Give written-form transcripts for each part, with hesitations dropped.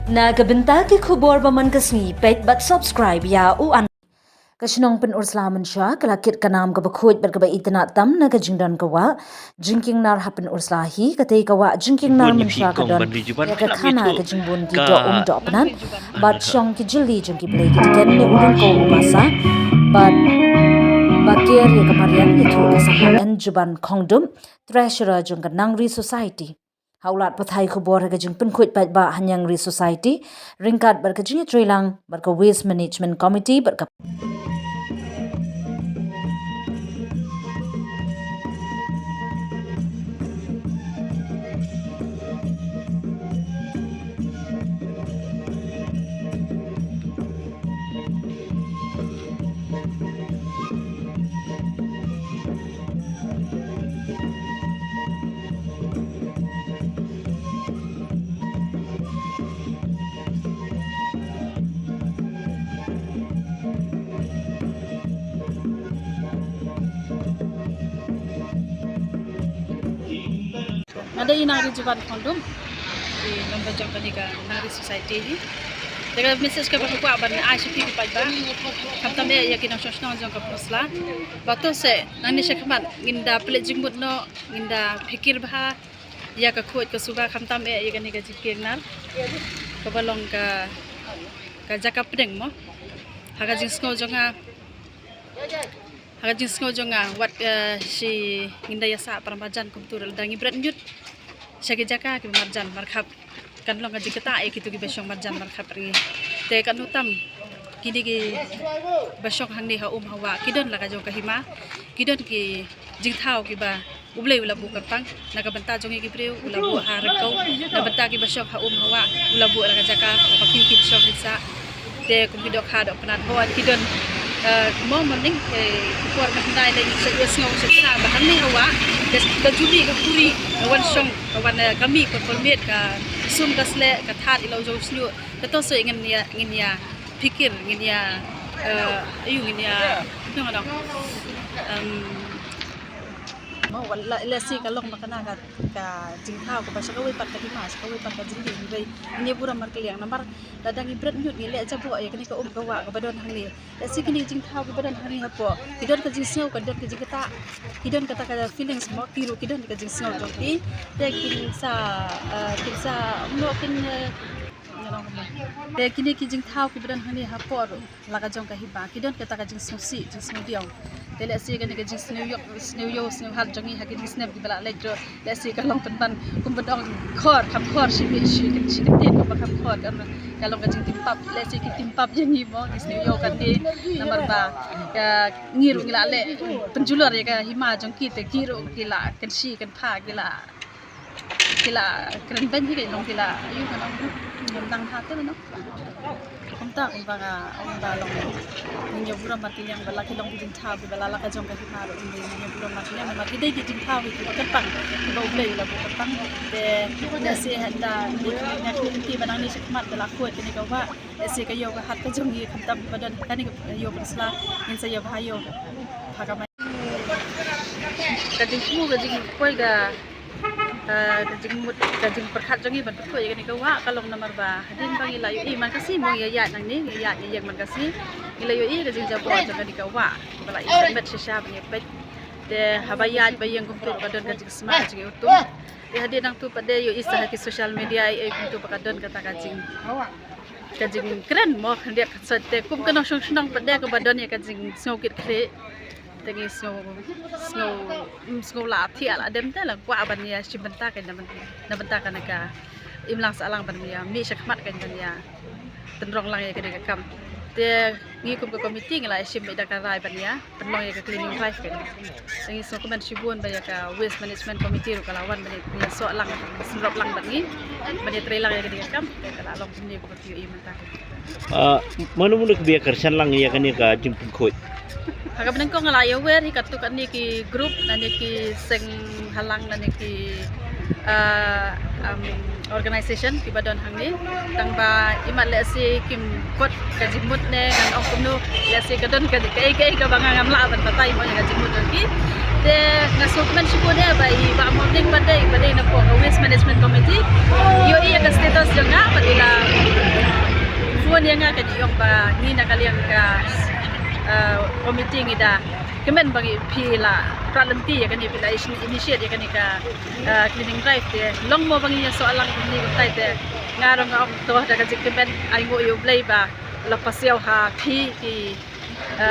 Nagabenta ki khubor baman kasni pet but subscribe ya u an Kashnong pen urslaman sha kalakit kanam ka bakhoj ber ka ba itna tam na ka jingdan ka wa jinking nar hapen urslahi ka te ka wa jinking nar man sha ka don ya ka khana ka jingbun ki do do apnan bat shong ki jili jing ki play ki tiken ne udun ko upasa bat bakir ya ka marian ki thu ka sakha en juban khongdum treasurer jung ka nangri society Haulat pathai khubor ka jing pen khoj pat ba hanyang ri society ringkat ber ka jing trilang ber ka waste management committee ber ka Ada inari juban kondom di lomba jangka ni ka nari society ni. Daga message ka baku aban ICP ki pai ba. Kam tambe ya ki nang sosna jangka prosla. Bato se nang ni sekmat nginda pele jingmut no nginda fikir bah ya ka khoj ka suba kam tambe ya ka ni ka jikir nar. Ka balong ka jaka pedeng mo. Haga jing sko jonga wat si nginda yasa paramajan kumtur dangi berat nyut sagi jaka ki marjan markhap kan long gaji kata e kitu ki besong marjan markhap ri te kan utam kini ki besong hang ni ha hawa kidon la ka jong ka hima kidon ki jing thau ki ba ublei ula bu kapang naga benta jongi ki preu ula bu ha rekau na benta ki besong ha hawa ula bu la ka jaka pa ki besong bisa te kumidok ha do penat ho kidon mau mending kuar mandai lagi sengau seksa bahan ni hawa ke juli ke puri wan song wan kami ko permit ka sum ka sle ka that ilo jo snu to so ingin ya pikir ingin ya ayu ingin ya no mau wala lesi ka long makana ka jingthau ko basa ka wi pat ka dimas ka wi pat ka jingdi bai ni pura mar kliang namar dadang ibret nyut ni le jabo ya kini ka ka wa ka badon hangli lesi kini jingthau ka badon hangli hapo kidon ka jingseu ka dot ka jigata kidon kata ka feelings mo tiru kidon ka jingseu jongti te kin sa no kin te kini ki jingthau ki badon hangli hapo laga jong ka hiba kidon kata ka jingseu si jingseu diong Tele si kan ke jis New York har jangi hakin snap di bala ledro le si kalong pentan kumbedong khor kam khor si tin ko kam khor kan kalong ka jing timpap le si ki timpap jangi mo di New York kan di nomor ba ka ngiru ngila le penjulur ya ka hima jongki te kiru kila kan si kan pha kila keren ben hi ke long kila ayu kan tang ha te no kumta kumbaga ba long niya bura mati yang bala kilong din thab bala la ka jong ka himaro indi niya bura mati yang mati dai din thab ki kan pang ki ba ublei la bu pang de na se handa ni activity banang ni sekmat bala ko ni ka wa se ka yo ka hat ka jong ni kumta badan kan ni yo persla in sa yo bhayo bhaga ka jing ku ka jing koi ga kajing perkhat jangi ban ko ya ni ka wa kalong namar ba hadin bang ilayo i man kasi mo ya nang ni ya yang man kasi ilayo i kajing jabo jangan ni ka wa bala i met sha ni pet de habaya bayang kumtur kadon kajing smart ji utum de hadin nang tu pade yo isa ki social media ai kumtur kadon kata kajing keren mo khandiak sate kum kana song pade ka badon ya kajing snokit kre tengi snow la thial adem ta la kwa ban ya sibenta kan na benta kan ka imlang salang ban ya mi sakmat kan ya tenrong lang ya ka kam te ngi kum ka committee ngala sim da ka rai ban ya penlong ya ka cleaning drive kan tengi so komen sibun ba ya ka waste management committee ro kalawan ban ya so lang sinrop lang ban ngi ban ya tre lang ya ka kam ka long ni ko tiyo i menta manu muluk biya kersan lang ya kan ka jimpun khoj Haga benang ko ngalayo wer hi katuk ani ki group nani ki seng halang nani ki organisation ki badon hangni tang ba imat le si kim kot ka jimut ne ngan ong kumnu le si kadon ka ka bangangam la ban patai mo ya jimut ki de ngasukman si pode ba i ba morning badai na po waste management committee yo iya ka status janga padila pun yang akan yung ba ni nakaliang ka committee ngida kemen bagi pila pralanti ya kan pila initiate ya kan ka cleaning drive de long mo bangi soalang ni tai de ngarong nga to daga kemen ay mo yu blay ba lapasyaw ha phi ki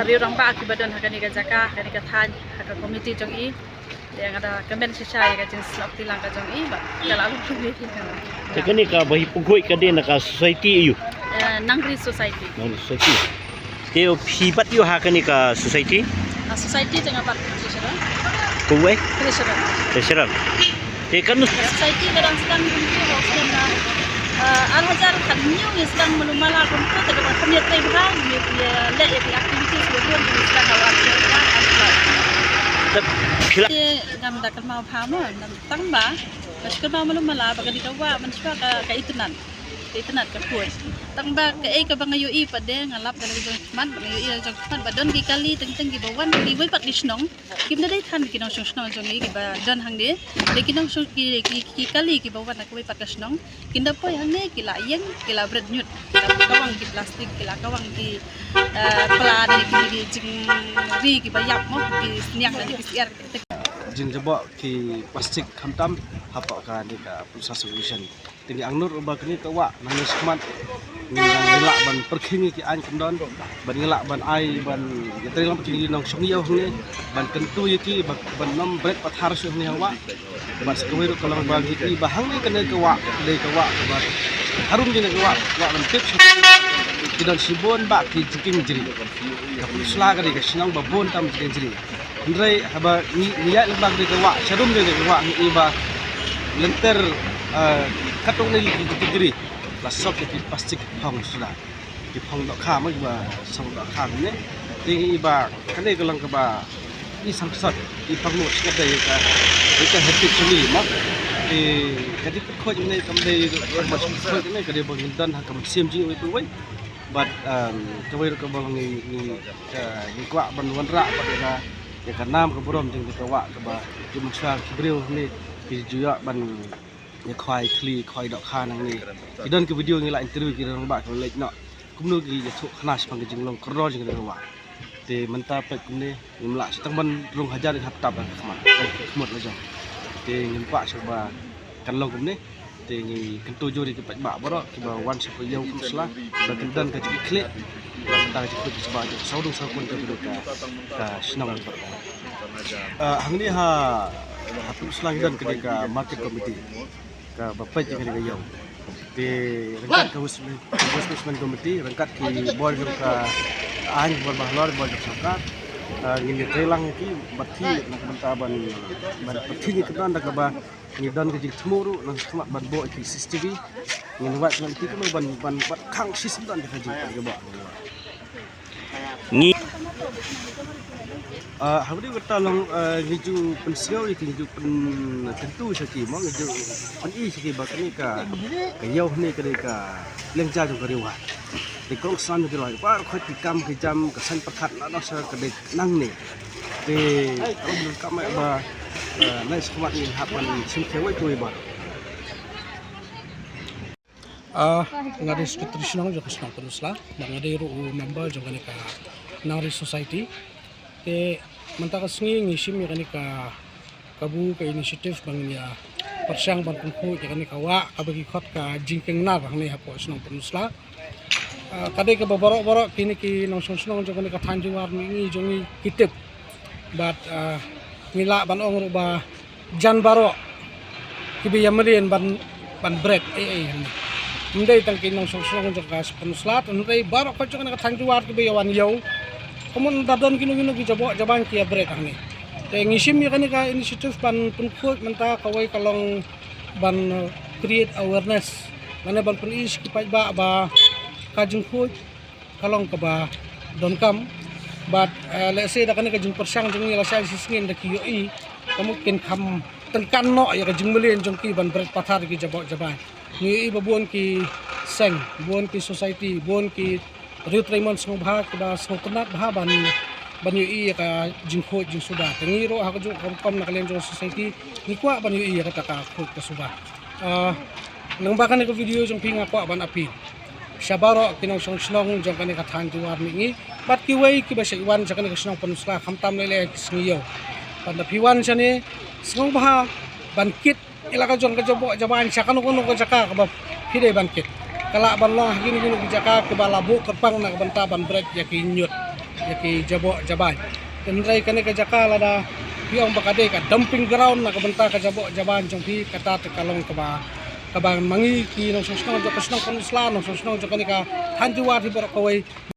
riurang ba ki badon ha kan ka jaka kan ka than ha committee jong i yang ada kemen sisay ka jing slap tilang ka jong i ba kala committee Te kani ka bahi pugoi ka de naka society yu. Nangri society Society. Te hibat yu ha kani ka society. society jangan pak treasurer Kuwai. treasurer Terserah. Te kan society kadang sedang menuju hospital na hajar kan new yang sedang melumala untuk terdapat penyertai berang dia let ya activities betul di sedang awak pila ngam dakal mau pamo nam tangba baskan mau melumala bagai dikawa mencoba ke itunan ka pun tangba ke ka bangayo i pade ngalap dalam jong man bangayo i jong man badon gi kali teng gi bawan gi wai pak disnong kim dai than gi nong snong jong gi ba don hang de kinong ki kali gi bawan ka wai pak snong kinda po hang ne kila yen kila bread nyut kawang gi plastik kila kawang gi pala dari gi jing ri gi bayap mo gi sniak dari PCR jing jabok ki plastik hamtam hapa ka ni ka pusat solution tinggi angnur ubah kini ka wa nangis kumat ngelak ban perkhingi ki an kendon ban ngelak ban ai ban yatri lam ki nong songiau hne ban kentu yaki ban nom bread pathar su hne wa ban sekawir kalau bagi ki bahang ni kena ka wa le ka wa ban harum jine ka wa ban tip kidon sibon ba ki jiking jiri ka pusla ka ka sinang babon tam jiking jiri Andrei haba niat lebak di kawa sharum di kawa ni iba lenter katong ni digiri la sok di plastik hong sudah di hong dok kha ma iba song dok kha ni ting iba kane galang ka ba ni samsat di pangno sikap dai ka hati suni ma kadi ko ni kam dai mas ko ni kadi bang dan ha kam simji oi tu wai but kawai ka bang ni kwa ban wanra pada ya kanam ke borom jeng ke wa ke ba ki musha kibril ni ki juya ban ya khoi thli khoi dok kha nang ni ki don ke video ni la interview ki rong ba ko lek no kumnu ki ya thuk khnas pang jeng long kro jeng ke wa te menta pe kumne nimla setang ban rong hajar hap tap khama khmot la jong te ngim pa sa ba kan long kumne te ngi kentu jori ke ba boro ki ba wan sa ko yau kum sla ba kendan ka ki kle ta ji ko sebagai saudung sakun ke ka sinang hang ni ha hatu selang dan ketika market committee ka bapai je ketika yau di rengkat ka wisman committee rengkat ki board ka an board bahlor board sarkar ngini telang ki bathi nak mentaban bathi ni kedan da ka ba ni dan ke jitmuru nang semat ban bo ki CCTV ngini wat ngan ti ko ban khang system dan ka ji ka ba ni habis itu kita long ngiju pensiau itu ngiju tentu sakit, mau ngiju pani sakit bahkan ni ka yau ni ka lengja juga riwah. Di kong san juga riwah. Par kau tikam kejam kesan perkat nak nasa kedek nang ni. Di kalau belum kami ba naik sekolah ni hapan simkewa itu ibar. Ngari tradisional juga senang penuslah, ngari ru member juga ni ka Nari Society. Ke mentaka sengi ngisim ya kan ka kabu ka inisiatif bang ya persiang ban pengku ya kan ka wa ka bagi khot ka jingkeng nar hang ni hapo senang penusla kadai ka borok-borok kini ki nong senang jo kan ka thanjung war ni jongi kitip bat ngila ban ong ru ba jan baro kibi yamelin ban bread mendai tang ki nong senang jo ka penusla mendai barok ka jo kan ka thanjung war kibi yawan yau Kamu dadon kino ki jabang kia break ni. Te ngisim ya kan ka inisiatif ban pengkut menta kawai kalong ban create awareness. Mana ban penis ki ba kajung kut kalong ka ba donkam. But let's say da kan ka jung persang jung ni lasai sisngin da ki yoi kamu kin kam tengkan no ya ka jung melin jung ki ban break pathar ki jabang. Ni babon ki seng, bon ki society, bon ki Riut Raymond semua bahag ba semua tenak bahag ban yu ka jingkho jing sudah tengiro ha ko kom na kalen jong society ni kwa ban yu ka ta ka khot ka suba nang bakan ko video jong pinga kwa ban api Syabaro kinong song jong kani kathan tuar ni bat ki wei ki basa iwan jang kani kasnong panusla khamtam lele sngiyo pada piwan sani snong bah bankit ilaka jong ka jobo jaban sakano kono ko jaka ka pide bankit kala balong gini jaka ke balabu kerpang nak banta ban bread yaki nyut yaki jabo jaban tendrai kani ka jaka lada piong bakade ka dumping ground nak banta ka jabo jaban jong pi kata te kalong ka ba kabang mangi ki no sosno jo kasno kon islam no sosno jo kanika hanjuwa ti ber kawai